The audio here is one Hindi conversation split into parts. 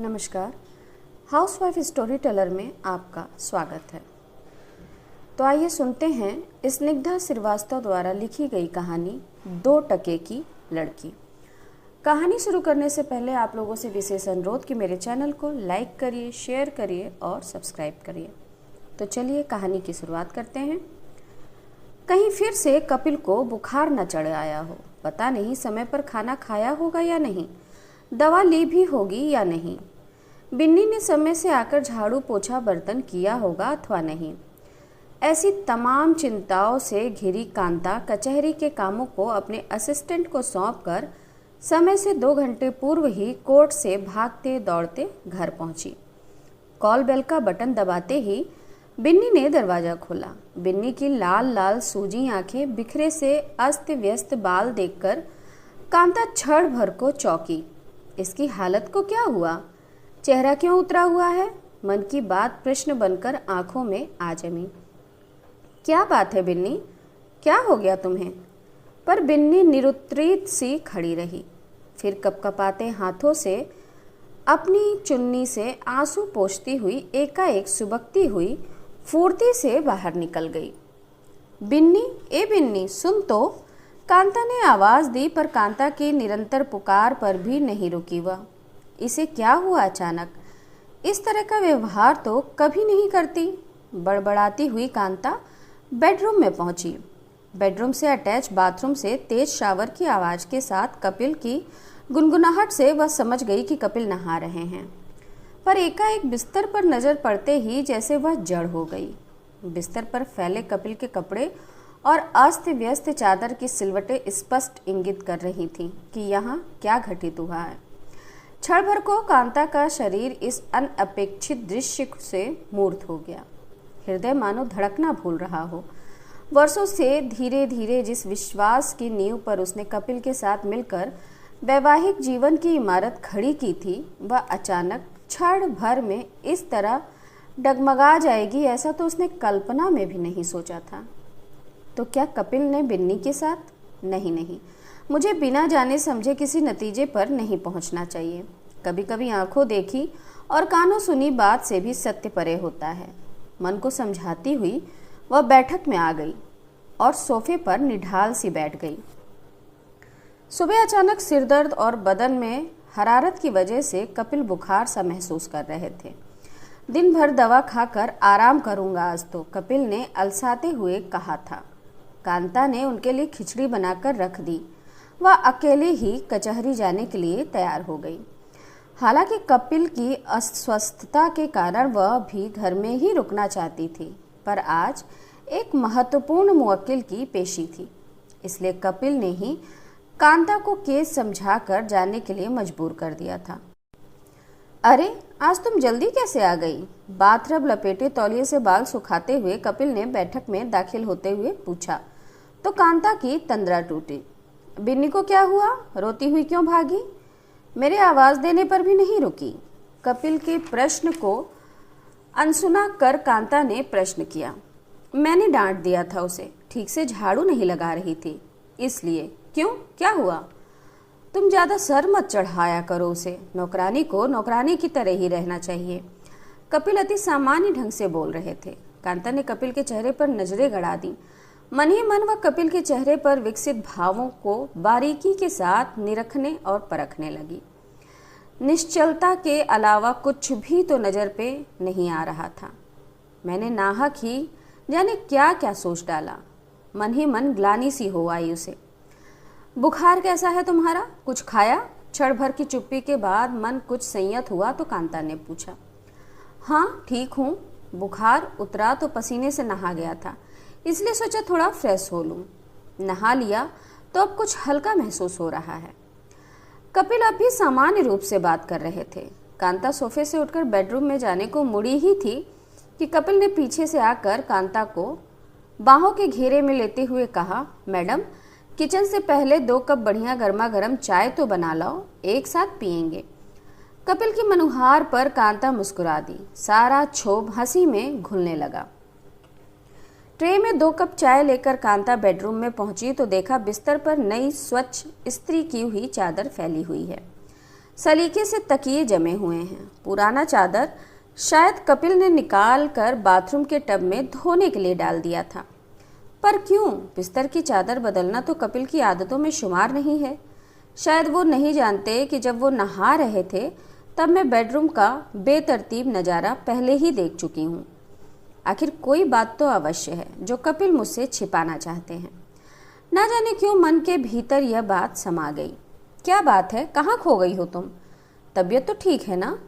नमस्कार। हाउसवाइफ स्टोरी टेलर में आपका स्वागत है। तो आइए सुनते हैं स्निग्धा श्रीवास्तव द्वारा लिखी गई कहानी 2 टके की लड़की। कहानी शुरू करने से पहले आप लोगों से विशेष अनुरोध कि मेरे चैनल को लाइक करिए, शेयर करिए और सब्सक्राइब करिए। तो चलिए कहानी की शुरुआत करते हैं। कहीं फिर से कपिल को बुखार न चढ़ आया हो। पता नहीं समय पर खाना खाया होगा या नहीं, दवा ली भी होगी या नहीं। बिन्नी ने समय से आकर झाड़ू पोछा बर्तन किया होगा अथवा नहीं। ऐसी तमाम चिंताओं से घिरी कांता कचहरी के कामों को अपने असिस्टेंट को सौंपकर समय से 2 घंटे पूर्व ही कोर्ट से भागते दौड़ते घर पहुंची। कॉल बेल का बटन दबाते ही बिन्नी ने दरवाजा खोला। बिन्नी की लाल लाल सूजी आंखें, बिखरे से अस्त व्यस्त बाल देखकर कांता क्षण भर को चौंकी। इसकी हालत को क्या हुआ? चेहरा क्यों उतरा हुआ है? मन की बात प्रश्न बनकर आंखों में आ जमी। क्या बात है बिन्नी, क्या हो गया तुम्हें? पर बिन्नी निरुत्तरित सी खड़ी रही। फिर कपकपाते हाथों से अपनी चुन्नी से आंसू पोंछती हुई एकाएक सुबकती हुई फुर्ती से बाहर निकल गई। बिन्नी, ए बिन्नी सुन तो। कांता ने आवाज दी, पर कांता की निरंतर पुकार पर भी नहीं रुकी वह। इसे क्या हुआ अचानक? इस तरह का व्यवहार तो कभी नहीं करती। बड़बड़ाती हुई कांता बेडरूम में पहुंची। बेडरूम से अटैच बाथरूम से तेज शावर की आवाज के साथ कपिल की गुनगुनाहट से वह समझ गई कि कपिल नहा रहे हैं। पर एकाएक बिस्तर पर नजर पड़ते ही जैसे वह जड़ हो गई। बिस्तर पर फैले कपिल के कपड़े और अस्त व्यस्त चादर की सिलवटें स्पष्ट इंगित कर रही थी कि यहाँ क्या घटित हुआ है। क्षण भर को कांता का शरीर इस अनअपेक्षित दृश्य से मूर्त हो गया। हृदय मानो धड़कना भूल रहा हो। वर्षों से धीरे धीरे जिस विश्वास की नींव पर उसने कपिल के साथ मिलकर वैवाहिक जीवन की इमारत खड़ी की थी, वह अचानक क्षण भर में इस तरह डगमगा जाएगी, ऐसा तो उसने कल्पना में भी नहीं सोचा था। तो क्या कपिल ने बिन्नी के साथ? नहीं, मुझे बिना जाने समझे किसी नतीजे पर नहीं पहुंचना चाहिए। कभी कभी आंखों देखी और कानों सुनी बात से भी सत्य परे होता है। मन को समझाती हुई वह बैठक में आ गई और सोफे पर निढाल सी बैठ गई। सुबह अचानक सिरदर्द और बदन में हरारत की वजह से कपिल बुखार सा महसूस कर रहे थे। दिन भर दवा खाकर आराम करूंगा आज तो, कपिल ने अलसाते हुए कहा था। कांता ने उनके लिए खिचड़ी बनाकर रख दी। वह अकेले ही कचहरी जाने के लिए तैयार हो गई। हालांकि कपिल की अस्वस्थता के कारण वह भी घर में ही रुकना चाहती थी, पर आज एक महत्वपूर्ण मुवक्किल की पेशी थी, इसलिए कपिल ने ही कांता को केस समझाकर जाने के लिए मजबूर कर दिया था। अरे, आज तुम जल्दी कैसे आ गई? बाथरब लपेटे तौलिए से बाल सुखाते हुए कपिल ने बैठक में दाखिल होते हुए पूछा तो कांता की तंद्रा टूटी। बिन्नी को क्या हुआ? रोती हुई क्यों भागी? मेरे आवाज देने पर भी नहीं रुकी। कपिल के प्रश्न को अनसुना कर कांता ने प्रश्न किया। मैंने डांट दिया था उसे, ठीक से झाड़ू नहीं लगा रही थी, इसलिए। क्यों, क्या हुआ? तुम ज्यादा सर मत चढ़ाया करो उसे, नौकरानी को नौकरानी की तरह ही रहना चाहिए। कपिल अति सामान्य ढंग से बोल रहे थे। कांता ने कपिल के चेहरे पर नजरें गड़ा दी। मन ही मन वह कपिल के चेहरे पर विकसित भावों को बारीकी के साथ निरखने और परखने लगी। निश्चलता के अलावा कुछ भी तो नजर पे नहीं आ रहा था। मैंने नाहक ही जाने क्या क्या सोच डाला। मन ही मन ग्लानि सी हो आई उसे। बुखार कैसा है तुम्हारा? कुछ खाया? क्षण भर की चुप्पी के बाद मन कुछ संयत हुआ तो कांता ने पूछा। हाँ, ठीक हूँ। बुखार उतरा तो पसीने से नहा गया था, इसलिए सोचा थोड़ा फ्रेश हो लूं। नहा लिया तो अब कुछ हल्का महसूस हो रहा है। कपिल अब भी सामान्य रूप से बात कर रहे थे। कांता सोफे से उठकर बेडरूम में जाने को मुड़ी ही थी कि कपिल ने पीछे से आकर कांता को बाहों के घेरे में लेते हुए कहा, मैडम, किचन से पहले 2 कप बढ़िया गर्मा गर्म चाय तो बना लाओ, एक साथ पियेंगे। कपिल की मनुहार पर कांता मुस्कुरा दी। सारा क्षोभ हंसी में घुलने लगा। ट्रे में 2 कप चाय लेकर कांता बेडरूम में पहुंची तो देखा बिस्तर पर नई स्वच्छ इस्त्री की हुई चादर फैली हुई है। सलीके से तकिए जमे हुए हैं। पुराना चादर शायद कपिल ने निकाल कर बाथरूम के टब में धोने के लिए डाल दिया था। पर क्यों? बिस्तर की चादर बदलना तो कपिल की आदतों में शुमार नहीं है। शायद वो नहीं जानते कि जब वो नहा रहे थे तब मैं बेडरूम का बेतरतीब नज़ारा पहले ही देख चुकी हूँ। आखिर कोई बात तो अवश्य है जो कपिल मुझसे छिपाना चाहते हैं। ना जाने क्यों मन के भीतर यह बात समा गई। क्या बात है, कहाँ खो गई हो तुम? तबीयत तो ठीक है ना?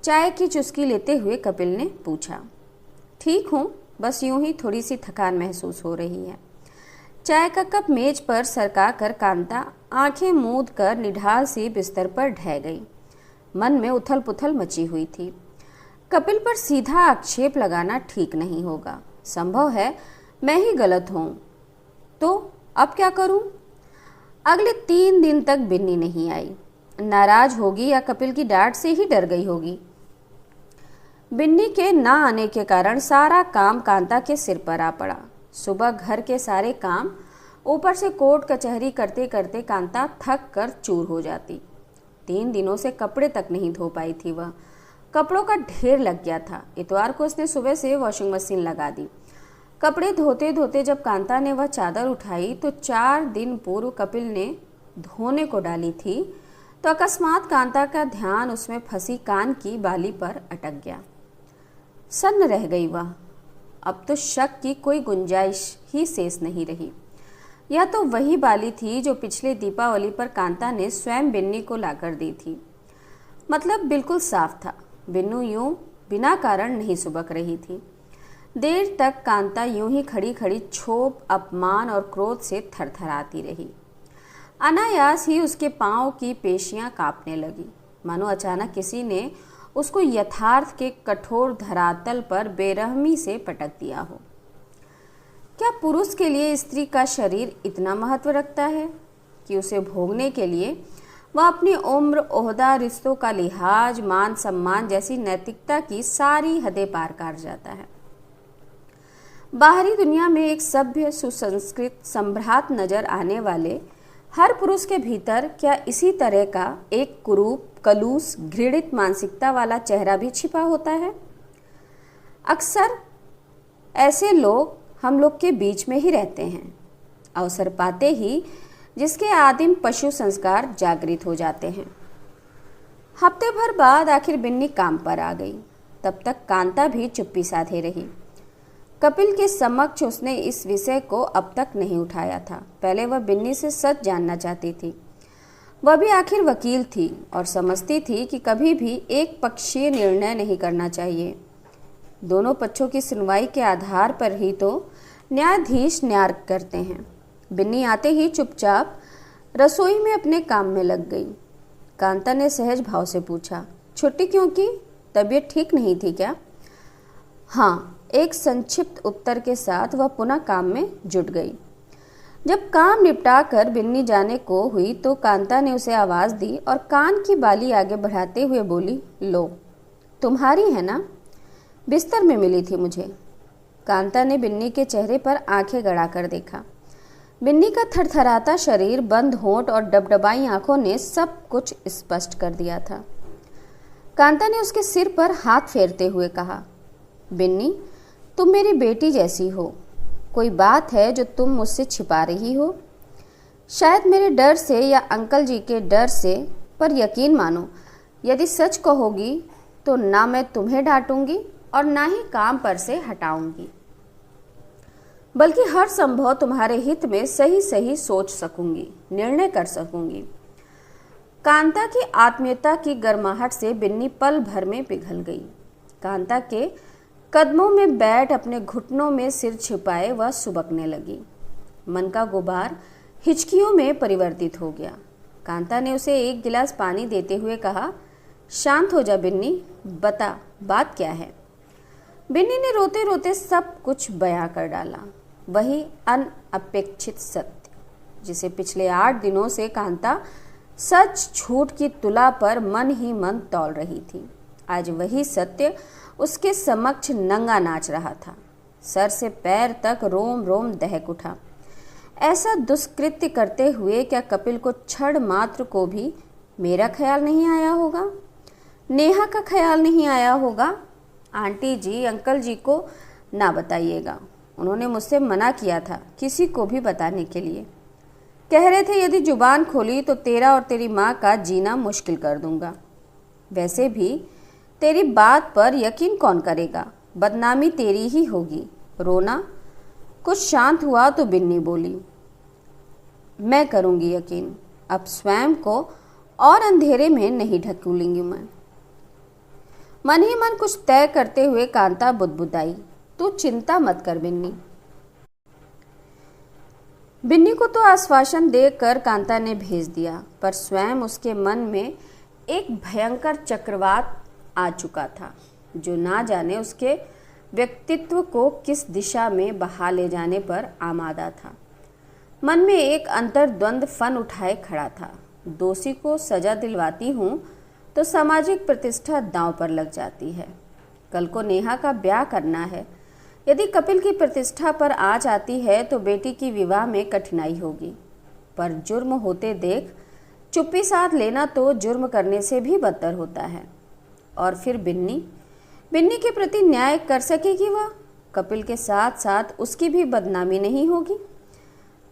चाय की चुस्की लेते हुए कपिल ने पूछा। ठीक हूँ, बस यूं ही थोड़ी सी थकान महसूस हो रही है। चाय का कप मेज पर सरका कर कांता आंखें मूंद कर निढाल सी बिस्तर पर ढह गई। मन में उथल पुथल मची हुई थी। कपिल पर सीधा आक्षेप लगाना ठीक नहीं होगा। संभव है मैं ही गलत हूँ, तो अब क्या करूँ? अगले 3 दिन तक बिन्नी नहीं आई। नाराज होगी या कपिल की डांट से ही डर गई होगी। बिन्नी के ना आने के कारण सारा काम कांता के सिर पर आ पड़ा। सुबह घर के सारे काम, ऊपर से कोर्ट कचहरी करते करते कांता थक कर चूर हो जाती। 3 दिनों से कपड़े तक नहीं धो पाई थी वह। कपड़ों का ढेर लग गया था। इतवार को उसने सुबह से वॉशिंग मशीन लगा दी। कपड़े धोते धोते जब कांता ने वह चादर उठाई तो 4 दिन पूर्व कपिल ने धोने को डाली थी, तो अकस्मात कांता का ध्यान उसमें फंसी कान की बाली पर अटक गया। सन्न रह गई वह। अब तो शक की कोई गुंजाइश ही शेष नहीं रही। यह तो वही बाली थी जो पिछले दीपावली पर कांता ने स्वयं बिन्नी को लाकर दी थी। मतलब बिल्कुल साफ था। बिन्नू यूं बिना कारण नहीं सुबक रही थी। देर तक कांता यूं ही खड़ी खड़ी क्षोभ, अपमान और क्रोध से थरथराती रही। अनायास ही उसके पांव की पेशियां कांपने लगी, मानो अचानक किसी ने उसको यथार्थ के कठोर धरातल पर बेरहमी से पटक दिया हो। क्या पुरुष के लिए स्त्री का शरीर इतना महत्व रखता है कि उसे भोगने के लिए वह अपनी उम्र, ओहदा, रिश्तों का लिहाज, मान सम्मान जैसी नैतिकता की सारी हदें पार कर जाता है? बाहरी दुनिया में एक सभ्य, सुसंस्कृत, सम्भ्रात नजर आने वाले हर पुरुष के भीतर क्या इसी तरह का एक कुरूप, कलूष, घृणित मानसिकता वाला चेहरा भी छिपा होता है? अक्सर ऐसे लोग हम लोग के बीच में ही रहते हैं। अवसर पाते ही जिसके आदिम पशु संस्कार जागृत हो जाते हैं। हफ्ते भर बाद आखिर बिन्नी काम पर आ गई। तब तक कांता भी चुप्पी साधे रही। कपिल के समक्ष उसने इस विषय को अब तक नहीं उठाया था। पहले वह बिन्नी से सच जानना चाहती थी। वह भी आखिर वकील थी और समझती थी कि कभी भी एक पक्षीय निर्णय नहीं करना चाहिए। दोनों पक्षों की सुनवाई के आधार पर ही तो न्यायाधीश न्याय करते हैं। बिन्नी आते ही चुपचाप रसोई में अपने काम में लग गई। कांता ने सहज भाव से पूछा, छुट्टी क्यों की? तबीयत ठीक नहीं थी क्या? हाँ, एक संक्षिप्त उत्तर के साथ वह पुनः काम में जुट गई। जब काम निपटा कर बिन्नी जाने को हुई तो कांता ने उसे आवाज़ दी और कान की बाली आगे बढ़ाते हुए बोली, लो, तुम्हारी है ना? बिस्तर में मिली थी मुझे। कांता ने बिन्नी के चेहरे पर आंखें गड़ाकर देखा। बिन्नी का थरथराता शरीर, बंद होंठ और डबडबाई आंखों ने सब कुछ स्पष्ट कर दिया था। कांता ने उसके सिर पर हाथ फेरते हुए कहा, बिन्नी, तुम मेरी बेटी जैसी हो। कोई बात है जो तुम मुझसे छिपा रही हो? शायद मेरे डर से या अंकल जी के डर से, पर यकीन मानो, यदि सच कहोगी तो ना मैं तुम्हें डांटूंगी और ना ही काम पर से हटाऊंगी, बल्कि हर संभव तुम्हारे हित में सही सही सोच सकूंगी, निर्णय कर सकूंगी। कांता की आत्मीयता की गर्माहट से बिन्नी पल भर में पिघल गई। कांता के कदमों में बैठ अपने घुटनों में सिर छिपाए वह सुबकने लगी। मन का गुबार हिचकियों में परिवर्तित हो गया। कांता ने उसे एक गिलास पानी देते हुए कहा, शांत हो जा बिन्नी, बता बात क्या है। बिन्नी ने रोते रोते सब कुछ बयां कर डाला। वही अनअपेक्षित सत्य जिसे पिछले 8 दिनों से कांता सच झूठ की तुला पर मन ही मन तौल रही थी। आज वही सत्य उसके समक्ष नंगा नाच रहा था। सर से पैर तक रोम रोम दहक उठा। ऐसा दुष्कृत्य करते हुए क्या कपिल को क्षण मात्र को भी मेरा ख्याल नहीं आया होगा, नेहा का ख्याल नहीं आया होगा। आंटी जी अंकल जी को ना बताइएगा, उन्होंने मुझसे मना किया था किसी को भी बताने के लिए। कह रहे थे यदि जुबान खोली तो तेरा और तेरी माँ का जीना मुश्किल कर दूंगा। वैसे भी तेरी बात पर यकीन कौन करेगा, बदनामी तेरी ही होगी। रोना कुछ शांत हुआ तो बिन्नी बोली, मैं करूंगी यकीन, अब स्वयं को और अंधेरे में नहीं ढकेलूंगी मैं। मन ही मन कुछ तय करते हुए कांता बुदबुदाई, तू चिंता मत कर बिन्नी। बिन्नी को तो आश्वासन देकर कांता ने भेज दिया, पर स्वयं उसके मन में एक भयंकर चक्रवात आ चुका था जो ना जाने उसके व्यक्तित्व को किस दिशा में बहा ले जाने पर आमादा था। मन में एक अंतर्द्वंद फन उठाए खड़ा था। दोषी को सजा दिलवाती हूँ तो सामाजिक प्रतिष्ठा दांव पर लग जाती है। कल को नेहा का ब्याह करना है, यदि कपिल की प्रतिष्ठा पर आँच आती है तो बेटी की विवाह में कठिनाई होगी। पर जुर्म होते देख चुप्पी साध लेना तो जुर्म करने से भी बदतर होता है। और फिर बिन्नी के प्रति न्याय कर सकेगी वह? कपिल के साथ साथ उसकी भी बदनामी नहीं होगी?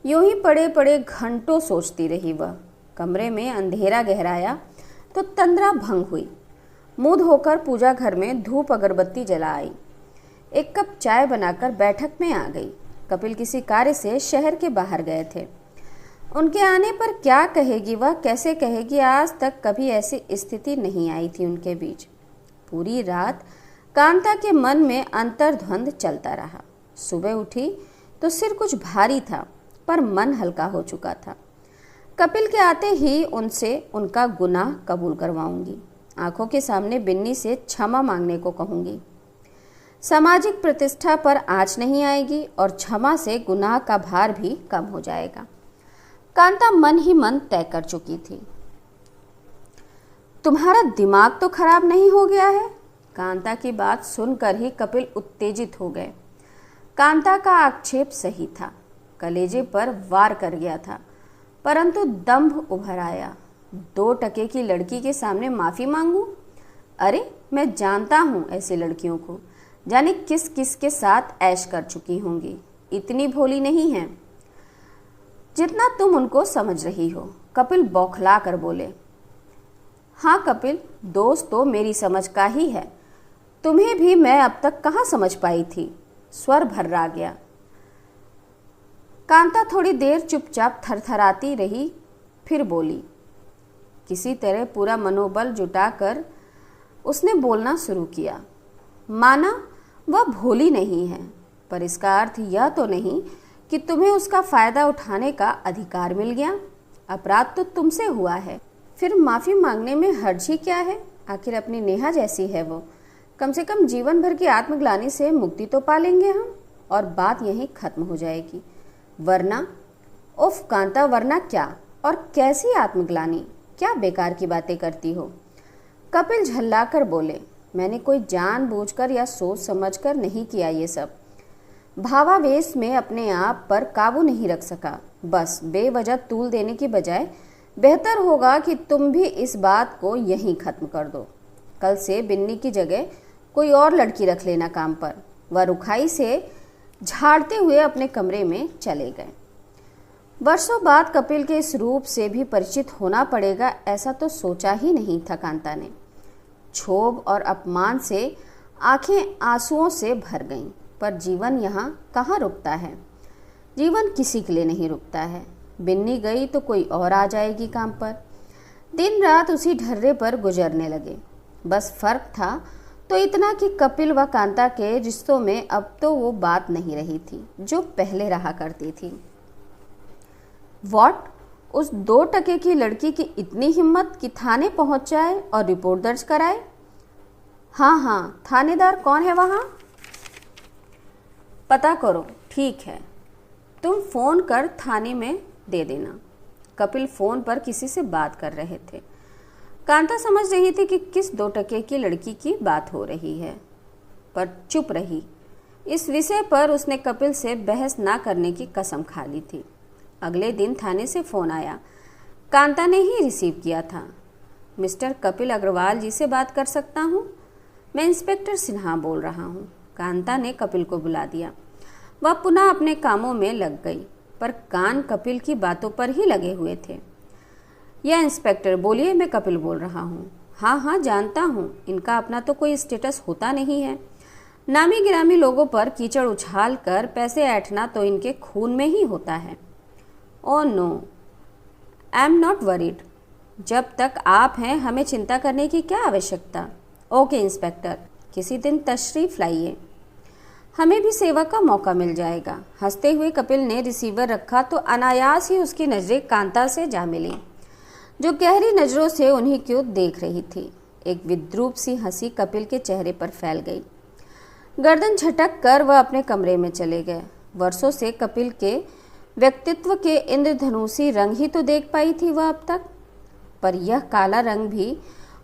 यूं ही पड़े पड़े घंटों सोचती रही वह। कमरे में अंधेरा गहराया तो तंद्रा भंग हुई। मुंह धोकर पूजा घर में धूप अगरबत्ती जला आई। एक कप चाय बनाकर बैठक में आ गई। कपिल किसी कार्य से शहर के बाहर गए थे। उनके आने पर क्या कहेगी वह, कैसे कहेगी? आज तक कभी ऐसी स्थिति नहीं आई थी उनके बीच। पूरी रात कांता के मन में अंतर्द्वंद चलता रहा। सुबह उठी तो सिर कुछ भारी था, पर मन हल्का हो चुका था। कपिल के आते ही उनसे उनका गुनाह कबूल करवाऊंगी। आंखों के सामने बिन्नी से क्षमा मांगने को कहूंगी। सामाजिक प्रतिष्ठा पर आँच नहीं आएगी और क्षमा से गुनाह का भार भी कम हो जाएगा। कांता मन ही मन तय कर चुकी थी। तुम्हारा दिमाग तो खराब नहीं हो गया है? कांता की बात सुनकर ही कपिल उत्तेजित हो गए। कांता का आक्षेप सही था, कलेजे पर वार कर गया था, परंतु दंभ उभर आया। 2 टके की लड़की के सामने माफी मांगू? अरे मैं जानता हूं ऐसी लड़कियों को, जाने किस किस के साथ ऐश कर चुकी होंगी। इतनी भोली नहीं है जितना तुम उनको समझ रही हो। कपिल बौखला कर बोले। हाँ कपिल, दोस्त तो मेरी समझ का ही है, तुम्हें भी मैं अब तक कहाँ समझ पाई थी। स्वर भर्रा गया। कांता थोड़ी देर चुपचाप थरथराती रही, फिर बोली। किसी तरह पूरा मनोबल जुटाकर उसने बोलना शुरू किया। माना वह भोली नहीं है, पर इसका अर्थ यह तो नहीं कि तुम्हें उसका फायदा उठाने का अधिकार मिल गया। अपराध तो तुमसे हुआ है, फिर माफी मांगने में हर्ज ही क्या है? आखिर अपनी नेहा जैसी है वो, कम से कम जीवन भर की आत्मग्लानि से मुक्ति तो पा लेंगे हम, और बात यहीं खत्म हो जाएगी। वरना उफ कांता, वरना क्या? और कैसी आत्मग्लानि? क्या बेकार की बातें करती हो? कपिल झल्लाकर बोले। मैंने कोई जानबूझकर या सोच समझकर नहीं किया ये सब। भावावेश में अपने आप पर काबू नहीं रख सका। बस बेवजह तूल देने की बजाय बेहतर होगा कि तुम भी इस बात को यहीं खत्म कर दो। कल से बिन्नी की जगह कोई और लड़की रख लेना काम पर। वह रुखाई से झाड़ते हुए अपने कमरे में चले गए। वर्षों बाद कपिल के इस रूप से भी परिचित होना पड़ेगा, ऐसा तो सोचा ही नहीं था कांता ने। क्षोभ और अपमान से आंखें आंसुओं से भर गईं। पर जीवन यहाँ कहाँ रुकता है? जीवन किसी के लिए नहीं रुकता है। बिन्नी गई तो कोई और आ जाएगी काम पर। दिन रात उसी ढर्रे पर गुजरने लगे। बस फर्क था तो इतना कि कपिल व कांता के रिश्तों में अब तो वो बात नहीं रही थी जो पहले रहा करती थी। वॉट? उस 2 टके की लड़की की इतनी हिम्मत कि थाने पहुंच जाए और रिपोर्ट दर्ज कराए? हाँ, थानेदार कौन है वहाँ? पता करो। ठीक है, तुम फ़ोन कर थाने में दे देना। कपिल फ़ोन पर किसी से बात कर रहे थे। कांता समझ रही थी कि किस 2 टके की लड़की की बात हो रही है, पर चुप रही। इस विषय पर उसने कपिल से बहस ना करने की कसम खा ली थी। अगले दिन थाने से फ़ोन आया। कांता ने ही रिसीव किया था। मिस्टर कपिल अग्रवाल जी से बात कर सकता हूँ? मैं इंस्पेक्टर सिन्हा बोल रहा हूँ। कांता ने कपिल को बुला दिया। वह पुनः अपने कामों में लग गई, पर कान कपिल की बातों पर ही लगे हुए थे। यह इंस्पेक्टर बोलिए, मैं कपिल बोल रहा हूँ। हाँ हाँ जानता हूँ, इनका अपना तो कोई स्टेटस होता नहीं है। नामी गिरामी लोगों पर कीचड़ उछाल कर पैसे ऐंठना तो इनके खून में ही होता है। Oh no, I am not worried. जब तक आप हैं हमें चिंता करने की क्या आवश्यकता। ओके इंस्पेक्टर, किसी दिन तशरीफ लाइए, हमें भी सेवा का मौका मिल जाएगा। हंसते हुए कपिल ने रिसीवर रखा तो अनायास ही उसकी नज़रें कांता से जा मिली, जो गहरी नज़रों से उन्हीं को देख रही थी। एक विद्रूप सी हंसी कपिल के चेहरे पर फैल गई। गर्दन झटक कर वह अपने कमरे में चले गए। वर्षों से कपिल के व्यक्तित्व के इंद्रधनुषी रंग ही तो देख पाई थी वह अब तक, पर यह काला रंग भी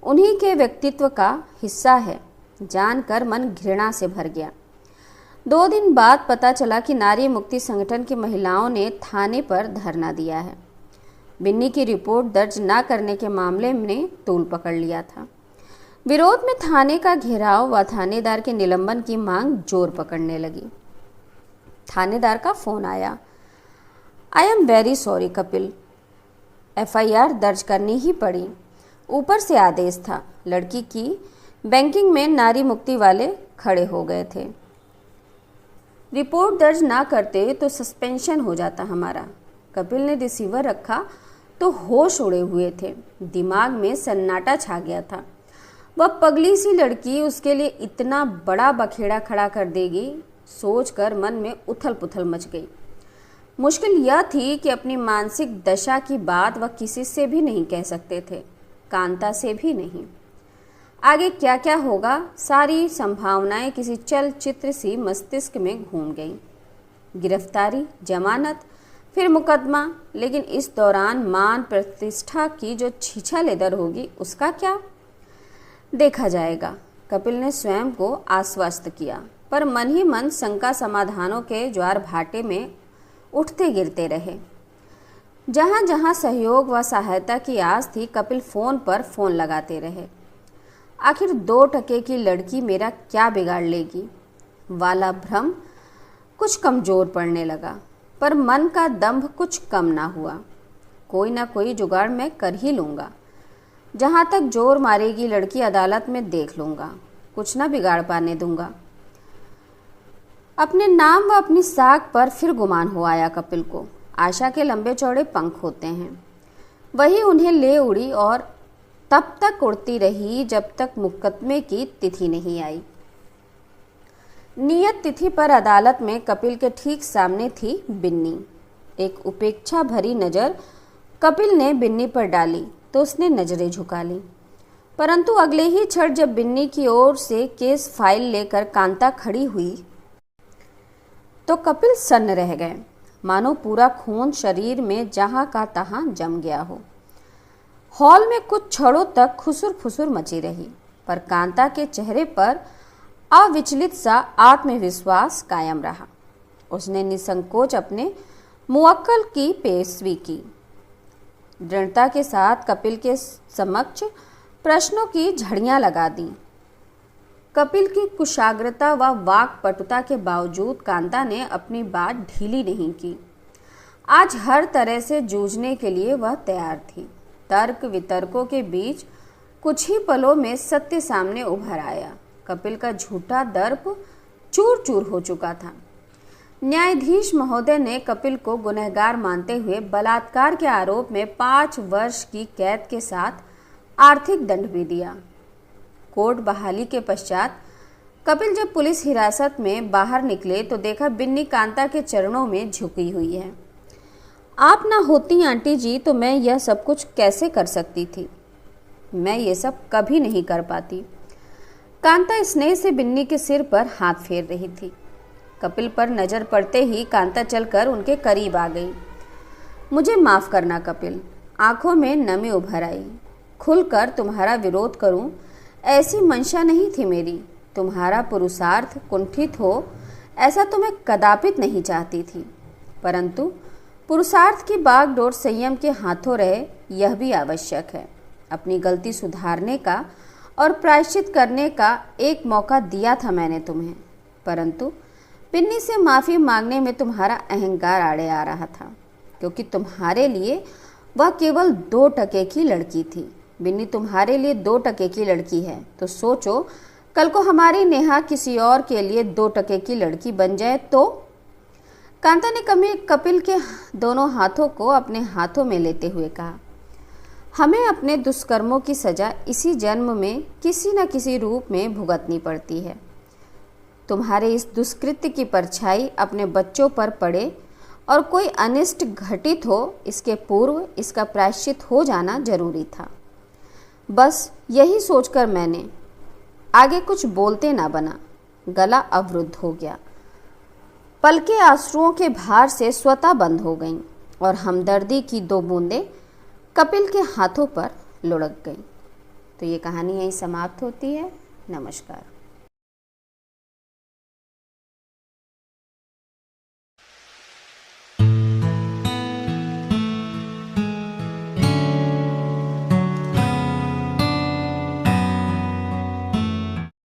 उन्हीं के व्यक्तित्व का हिस्सा है, जानकर मन घृणा से भर गया। 2 दिन बाद पता चला कि नारी मुक्ति संगठन की महिलाओं ने थाने पर धरना दिया है। बिन्नी की रिपोर्ट दर्ज न करने के मामले में तूल पकड़ लिया था। विरोध में थाने का घेराव व थानेदार के निलंबन की मांग जोर पकड़ने लगी। थानेदार का फोन आया। I am very sorry Kapil, FIR दर्ज करनी ही पड़ी। ऊपर से आदेश था। लड़की की बैंकिंग में नारी मुक्ति वाले खड़े हो गए थे। रिपोर्ट दर्ज ना करते तो सस्पेंशन हो जाता हमारा। कपिल ने रिसीवर रखा तो होश उड़े हुए थे। दिमाग में सन्नाटा छा गया था। वह पगली सी लड़की उसके लिए इतना बड़ा बखेड़ा खड़ा कर देगी, सोचकर मन में उथल पुथल मच गई। मुश्किल यह थी कि अपनी मानसिक दशा की बात वह किसी से भी नहीं कह सकते थे, कांता से भी नहीं। आगे क्या क्या होगा, सारी संभावनाएं किसी चलचित्र सी मस्तिष्क में घूम गई। गिरफ्तारी, जमानत, फिर मुकदमा, लेकिन इस दौरान मान प्रतिष्ठा की जो छीछालेदर होगी उसका क्या? देखा जाएगा, कपिल ने स्वयं को आश्वस्त किया, पर मन ही मन शंका समाधानों के ज्वार भाटे में उठते गिरते रहे। जहाँ जहाँ सहयोग व सहायता की आस थी, कपिल फोन पर फोन लगाते रहे। आखिर 2 टके की लड़की मेरा क्या बिगाड़ लेगी वाला भ्रम कुछ कमजोर पड़ने लगा, पर मन का दंभ कुछ कम ना हुआ। कोई ना कोई जुगाड़ मैं कर ही लूँगा। जहाँ तक जोर मारेगी लड़की अदालत में देख लूँगा, कुछ ना बिगाड़ पाने दूंगा। अपने नाम व अपनी साख पर फिर गुमान हो आया कपिल को। आशा के लंबे चौड़े पंख होते हैं, वही उन्हें ले उड़ी और तब तक उड़ती रही जब तक मुकदमे की तिथि नहीं आई। नियत तिथि पर अदालत में कपिल के ठीक सामने थी बिन्नी। एक उपेक्षा भरी नज़र कपिल ने बिन्नी पर डाली तो उसने नजरें झुका ली, परंतु अगले ही क्षण जब बिन्नी की ओर से केस फाइल लेकर कांता खड़ी हुई तो कपिल सन्न रह गए, मानो पूरा खून शरीर में जहां का तहां जम गया हो। हॉल में कुछ क्षणों तक खुसुर फुसुर मची रही, पर कांता के चेहरे पर अविचलित सा आत्मविश्वास कायम रहा। उसने निसंकोच अपने मुवक्किल की पेशवी की, दृढ़ता के साथ कपिल के समक्ष प्रश्नों की झड़ियां लगा दी। कपिल की कुशाग्रता व वाक्पटुता के बावजूद कांता ने अपनी बात ढीली नहीं की। आज हर तरह से जूझने के लिए वह तैयार थी। तर्क वितर्कों के बीच कुछ ही पलों में सत्य सामने उभर आया। कपिल का झूठा दर्प चूर चूर हो चुका था। न्यायाधीश महोदय ने कपिल को गुनहगार मानते हुए बलात्कार के आरोप में 5 वर्ष की कैद के साथ आर्थिक दंड भी दिया। कोर्ट बहाली के पश्चात कपिल जब पुलिस हिरासत में बाहर निकले तो देखा बिन्नी कांता के चरणों में झुकी हुई है। आप ना होती आंटी जी तो मैं यह सब कुछ कैसे कर सकती थी। मैं ये सब कभी नहीं कर पाती। कांता स्नेह से बिन्नी के सिर पर हाथ फेर रही थी। कपिल पर नजर पड़ते ही कांता चलकर उनके करीब आ गई। मुझे माफ करना कपिल। आंखों में नमी उभर आई। खुलकर तुम्हारा विरोध करूं ऐसी मंशा नहीं थी मेरी। तुम्हारा पुरुषार्थ कुंठित हो ऐसा तो मैं कदापित नहीं चाहती थी, परंतु पुरुषार्थ की बागडोर संयम के हाथों रहे यह भी आवश्यक है। अपनी गलती सुधारने का और प्रायश्चित करने का एक मौका दिया था मैंने तुम्हें, परंतु पिन्नी से माफ़ी मांगने में तुम्हारा अहंकार आड़े आ रहा था, क्योंकि तुम्हारे लिए वह केवल 2 टके की लड़की थी। बिन्नी तुम्हारे लिए 2 टके की लड़की है, तो सोचो कल को हमारी नेहा किसी और के लिए 2 टके की लड़की बन जाए तो। कांता ने कपिल के दोनों हाथों को अपने हाथों में लेते हुए कहा, हमें अपने दुष्कर्मों की सजा इसी जन्म में किसी न किसी रूप में भुगतनी पड़ती है। तुम्हारे इस दुष्कृत्य की परछाई अपने बच्चों पर पड़े और कोई अनिष्ट घटित हो, इसके पूर्व इसका प्रायश्चित हो जाना जरूरी था। बस यही सोचकर मैंने आगे कुछ बोलते ना बना, गला अवरुद्ध हो गया। पलकें आंसुओं के भार से स्वतः बंद हो गईं और हमदर्दी की 2 बूंदें कपिल के हाथों पर लुढ़क गईं। तो ये कहानी यहीं समाप्त होती है। नमस्कार।